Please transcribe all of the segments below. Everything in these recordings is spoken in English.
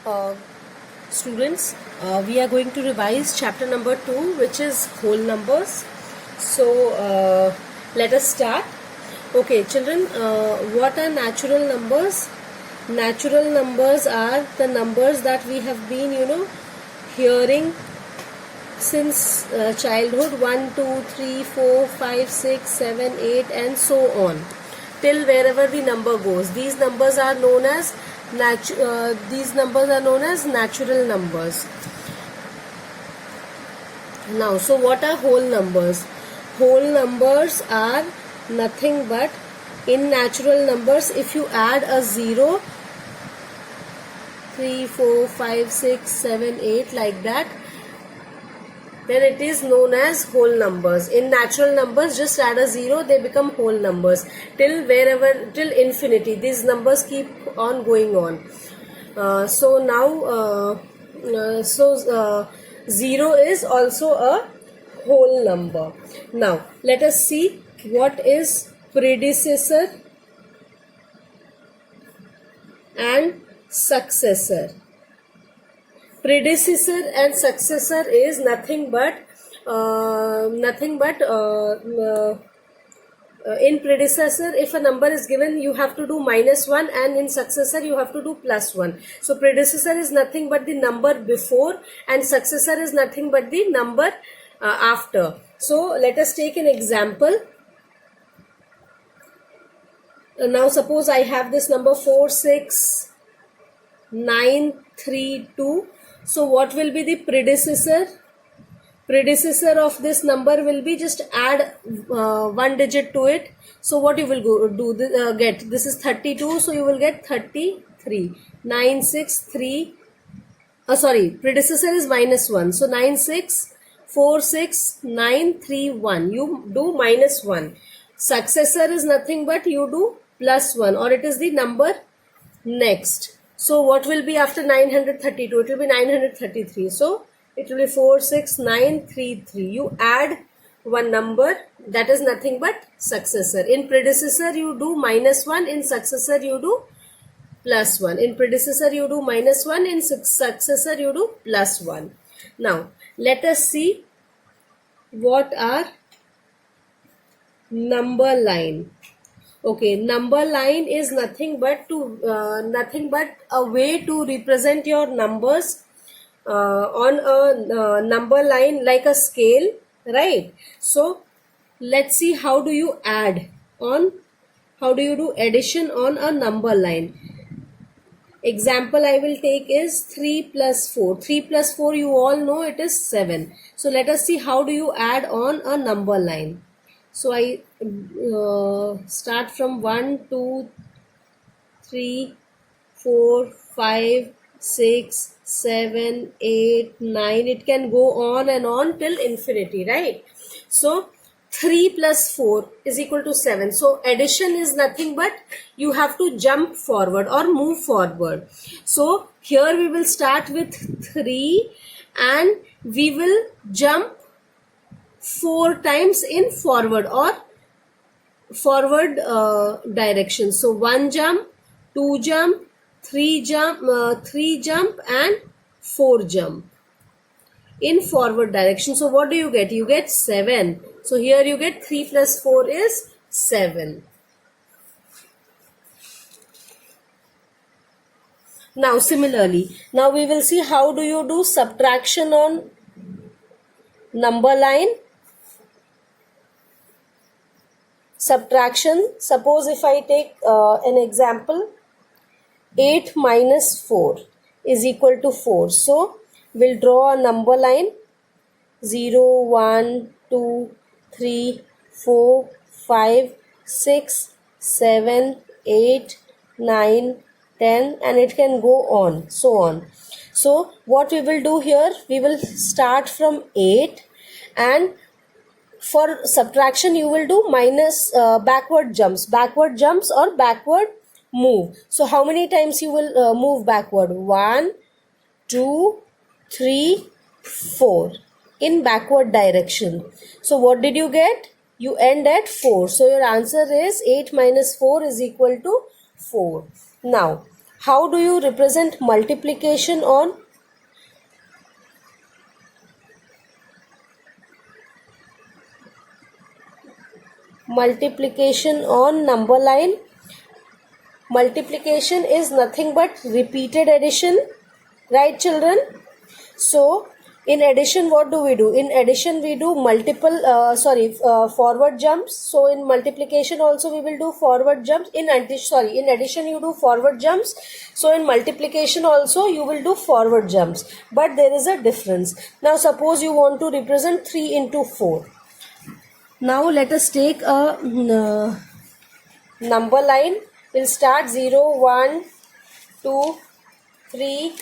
Uh, Students, we are going to revise chapter number 2, which is whole numbers. So let us start. Okay, children, what are natural numbers? Natural numbers are the numbers that we have been, hearing since childhood. 1, 2, 3, 4, 5, 6, 7, 8 and so on, till wherever the number goes. These numbers are known as natural numbers. Now, so what are whole numbers? Whole numbers are nothing but, in natural numbers, if you add a 0, 3, 4, 5, 6, 7, 8 like that, then it is known as whole numbers. In natural numbers, just add a 0, they become whole numbers. Till infinity, these numbers keep on going on. So now 0 is also a whole number. Now let us see what is predecessor and successor. Predecessor and successor is nothing but in predecessor, if a number is given, you have to do -1, and in successor you have to do +1. So predecessor is nothing but the number before, and successor is nothing but the number after. So let us take an example. Now suppose I have this number 46932. So what will be the predecessor? Predecessor of this number will be, just add one digit to it. So what you will get? This is 32. So you will get 33. 963. Predecessor is -1. So 9646931. You do -1. Successor is nothing but you do +1, or it is the number next. So what will be after 932? It will be 933. So it will be 46933. You add one number, that is nothing but successor. In predecessor you do -1, in successor you do +1. In predecessor you do -1, in successor you do +1. Now let us see what are number line. Okay, number line is nothing but a way to represent your numbers on a number line, like a scale, right? So let's see how do you do addition on a number line. Example I will take is 3 plus 4. 3 plus 4, you all know it is 7. So let us see how do you add on a number line. So I start from 1, 2, 3, 4, 5, 6, 7, 8, 9. It can go on and on till infinity, right? So 3 plus 4 is equal to 7. So addition is nothing but you have to jump forward or move forward. So here we will start with 3 and we will jump 4 times in forward direction. So 1 jump, 2 jump, 3 jump, and 4 jump in forward direction. So what do you get? You get 7. So here you get 3 plus 4 is 7. Now similarly, now we will see how do you do subtraction on number line. Subtraction, suppose if I take an example, 8 minus 4 is equal to 4. So we'll draw a number line, 0, 1, 2, 3, 4, 5, 6, 7, 8, 9, 10, and it can go on, so on. So what we will do here, we will start from 8, and for subtraction you will do backward jumps or backward move. So how many times you will move backward? 1, 2, 3, 4 in backward direction. So what did you get? You end at 4. So your answer is 8 minus 4 is equal to 4. Now How do you represent multiplication on number line? Multiplication is nothing but repeated addition, right children? So in addition, what do we do? In addition, we do forward jumps. So in multiplication also we will do forward jumps. In addition you do forward jumps. So in multiplication also you will do forward jumps. But there is a difference. Now suppose you want to represent 3 into 4. Now let us take a number line. We'll start 0, 1, 2, 3,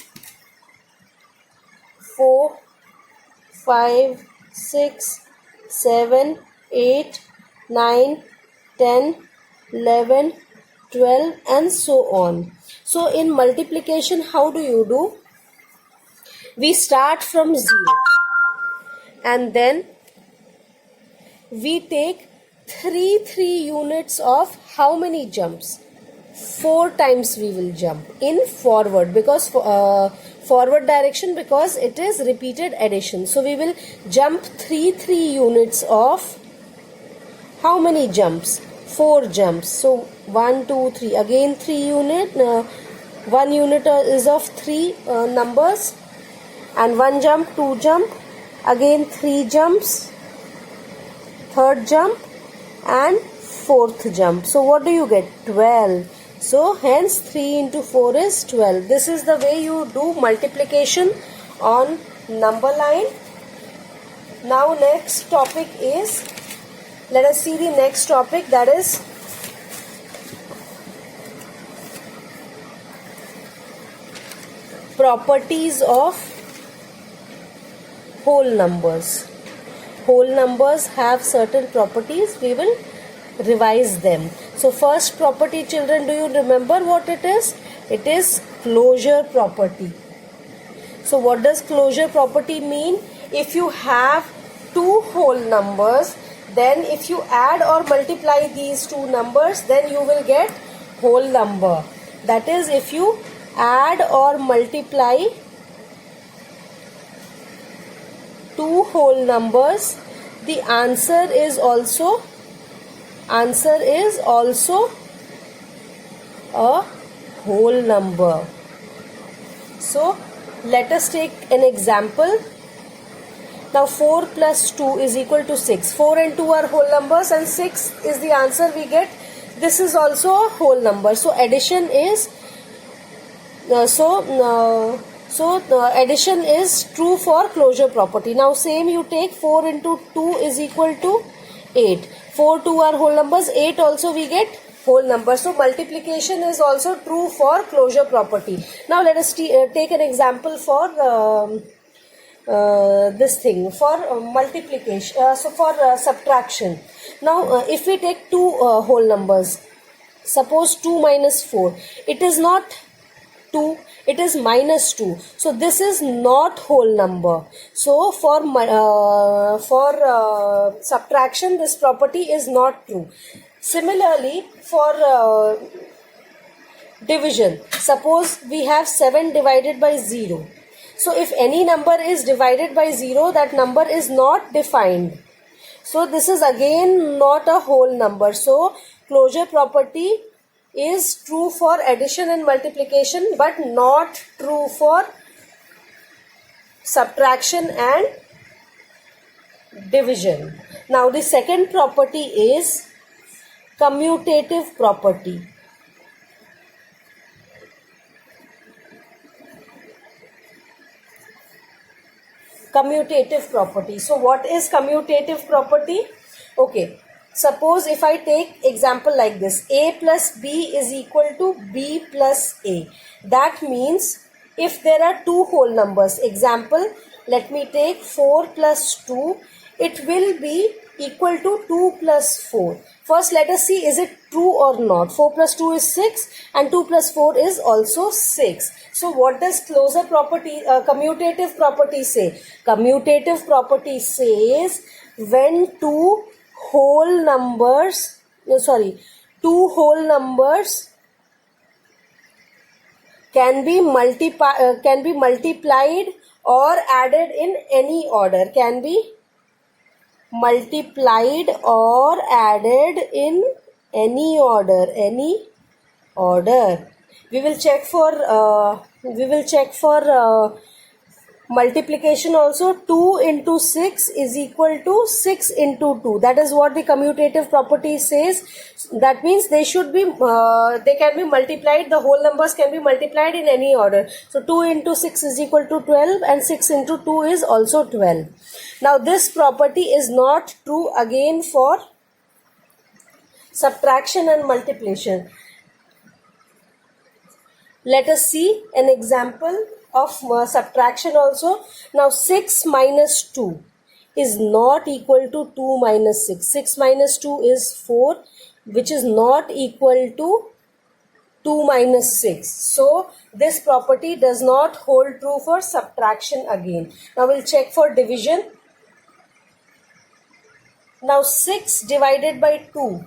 4, 5, 6, 7, 8, 9, 10, 11, 12 and so on. So in multiplication, how do you do? We start from 0 and then we take 3 units of how many jumps? 4 times we will jump in forward, because forward direction, because it is repeated addition. So we will jump 3 units of how many jumps? 4 jumps. So 1, 2, 3, again 3 unit. 1 unit is of 3 numbers, and 1 jump, 2 jump, again 3 jumps, 3rd jump and 4th jump. So what do you get? 12. So hence 3 into 4 is 12. This is the way you do multiplication on number line. Now next topic is, let us see the next topic, that is properties of whole numbers. Whole numbers have certain properties. We will revise them. So first property, children, do you remember what it is? It is closure property. So what does closure property mean? If you have 2 whole numbers, then if you add or multiply these 2 numbers, then you will get whole number. That is, if you add or multiply 2 whole numbers, the answer is also a whole number. So let us take an example. Now 4 plus 2 is equal to 6. 4 and 2 are whole numbers and 6 is the answer we get. This is also a whole number. So addition is addition is true for closure property. Now same you take 4 into 2 is equal to 8. 4, 2 are whole numbers. 8 also we get whole number. So multiplication is also true for closure property. Now let us take an example for this thing, for multiplication. For subtraction. Now if we take 2 whole numbers, suppose 2 minus 4, it is not 2, it is minus 2. So this is not whole number. So for subtraction, this property is not true. Similarly, for division, suppose we have 7 divided by 0. So if any number is divided by 0, that number is not defined. So this is again not a whole number. So closure property is true for addition and multiplication, but not true for subtraction and division. Now the second property is commutative property. Commutative property. So what is commutative property? Okay. Suppose if I take example like this, A plus B is equal to B plus A. That means if there are 2 whole numbers, example, let me take 4 plus 2, it will be equal to 2 plus 4. First let us see, is it true or not? 4 plus 2 is 6 and 2 plus 4 is also 6. So what does commutative property say? Commutative property says when two whole numbers can be multiplied or added in any order. Can be multiplied or added in any order. Any order. We will check for multiplication also. 2 into 6 is equal to 6 into 2. That is what the commutative property says. That means they can be multiplied, the whole numbers can be multiplied in any order. So 2 into 6 is equal to 12 and 6 into 2 is also 12. Now this property is not true again for subtraction and multiplication. Let us see an example of subtraction also. Now 6 minus 2 is not equal to 2 minus 6. 6 minus 2 is 4, which is not equal to 2 minus 6. So this property does not hold true for subtraction again. Now we'll check for division. Now 6 divided by 2.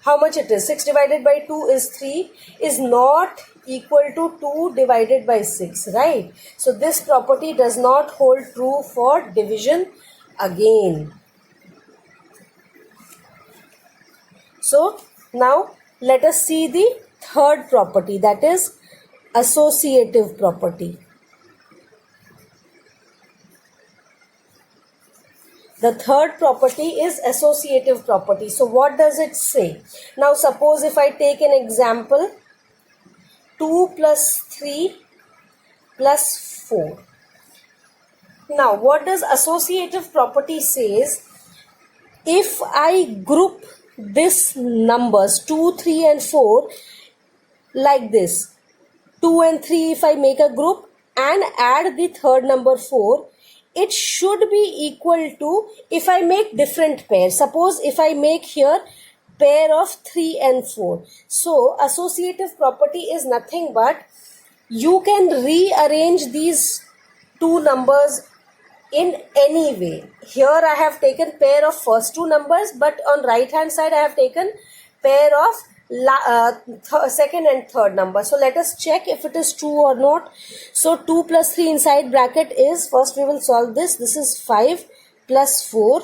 How much it is? 6 divided by 2 is 3, is not equal to 2 divided by 6, right? So this property does not hold true for division again. So now let us see the third property, that is associative property. The third property is associative property. So what does it say? Now suppose if I take an example, 2 plus 3 plus 4. Now what does associative property says? If I group this numbers 2, 3 and 4 like this, 2 and 3 if I make a group and add the third number 4, it should be equal to, if I make different pairs. Suppose if I make here pair of 3 and 4. So associative property is nothing but you can rearrange these two numbers in any way. Here I have taken pair of first two numbers, but on right hand side I have taken pair of second and third number. So let us check if it is true or not. So 2 plus 3 inside bracket is, first we will solve this. This is 5 plus 4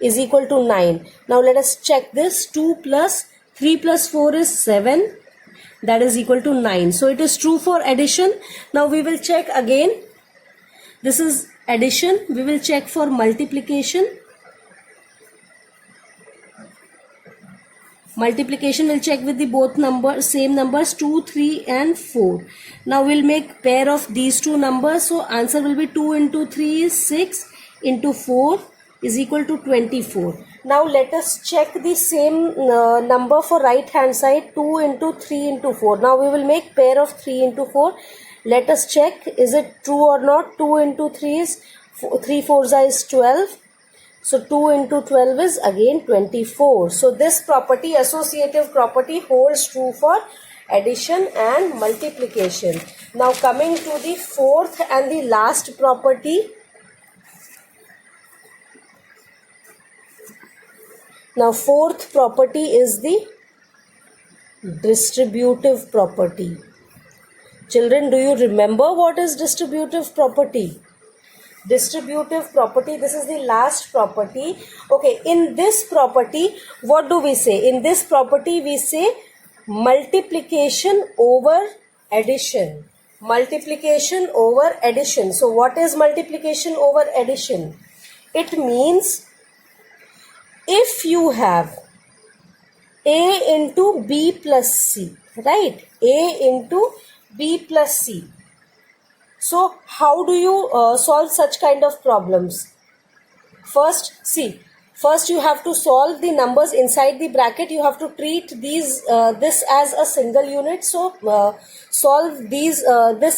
is equal to 9. Now let us check this. 2 plus 3 plus 4 is 7. That is equal to 9. So it is true for addition. Now we will check again. This is addition. We will check for multiplication. Multiplication will check with the both same numbers 2, 3 and 4. Now we'll make pair of these two numbers. So answer will be 2 into 3 is 6 into 4 is equal to 24. Now let us check the same number for right hand side, 2 into 3 into 4. Now we will make pair of 3 into 4. Let us check, is it true or not? 2 into 3 is 3 4s is 12. So 2 into 12 is again 24. So this property, associative property, holds true for addition and multiplication. Now coming to the fourth and the last property. Now fourth property is the distributive property. Children, do you remember what is distributive property? Distributive property, this is the last property. Okay, in this property, what do we say? In this property, we say multiplication over addition. Multiplication over addition. So what is multiplication over addition? It means if you have A into B plus C, right? A into B plus C. So how do you solve such kind of problems? First you have to solve the numbers inside the bracket. You have to treat this as a single unit. So solve this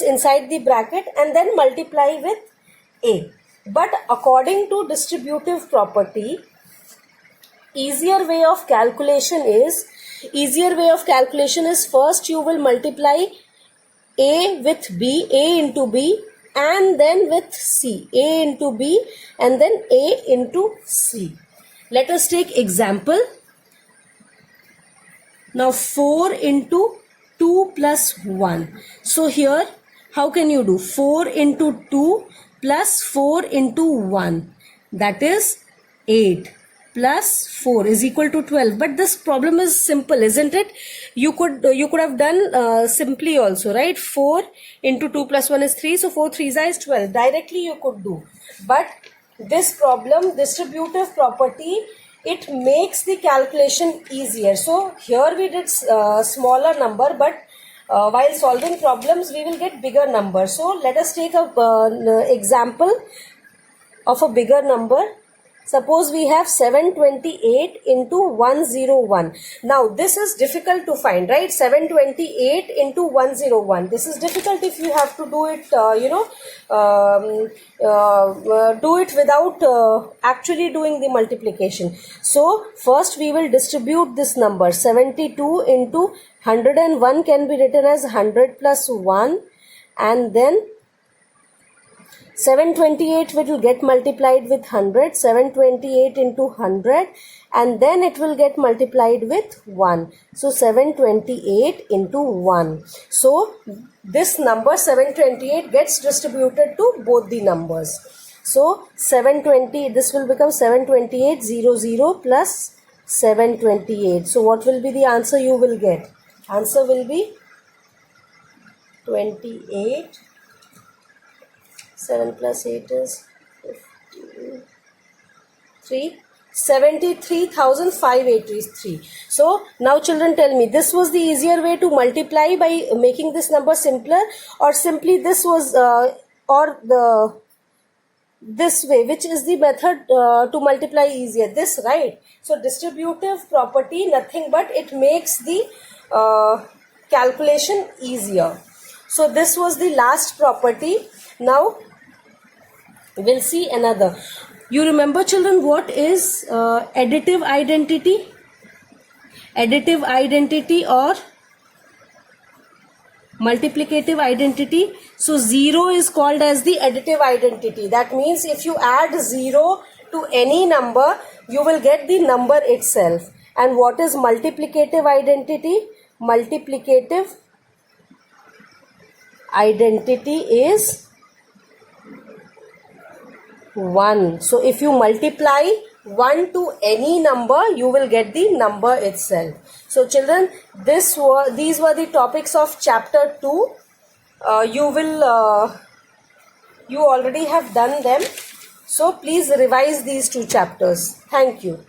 inside the bracket and then multiply with A. But according to distributive property, easier way of calculation is first you will multiply A with B, A into B, and then with C. A into B and then A into C. Let us take example. Now 4 into 2 plus 1. So here, how can you do? 4 into 2 plus 4 into 1. That is 8 plus 4 is equal to 12. But this problem is simple, isn't it? You could have done simply also, right? 4 into 2 plus 1 is 3. So 4 3s is 12. Directly you could do. But this problem, distributive property, it makes the calculation easier. So here we did smaller number, but while solving problems we will get bigger number. So let us take a example of a bigger number. Suppose we have 728 into 101. Now this is difficult to find, right? 728 into 101. This is difficult if you have to do it, do it without actually doing the multiplication. So first we will distribute this number. 72 into 101 can be written as 100 plus 1, and then 728 will get multiplied with 100, 728 into 100, and then it will get multiplied with 1. So 728 into 1. So this number 728 gets distributed to both the numbers. So 720, this will become 72800 plus 728. So what will be the answer you will get? Answer will be 28. 7 plus 8 is 3. 73,583. So now children, tell me, this was the easier way to multiply by making this number simpler, or simply this was this way, which is the method to multiply easier? This, right? So distributive property, nothing but it makes the calculation easier. So this was the last property. Now we'll see another. You remember, children, what is additive identity? Additive identity or multiplicative identity. So 0 is called as the additive identity. That means if you add 0 to any number, you will get the number itself. And what is multiplicative identity? Multiplicative identity is 1. So if you multiply 1 to any number, you will get the number itself. So children, these were the topics of chapter 2. You already have done them. So please revise these two chapters. Thank you.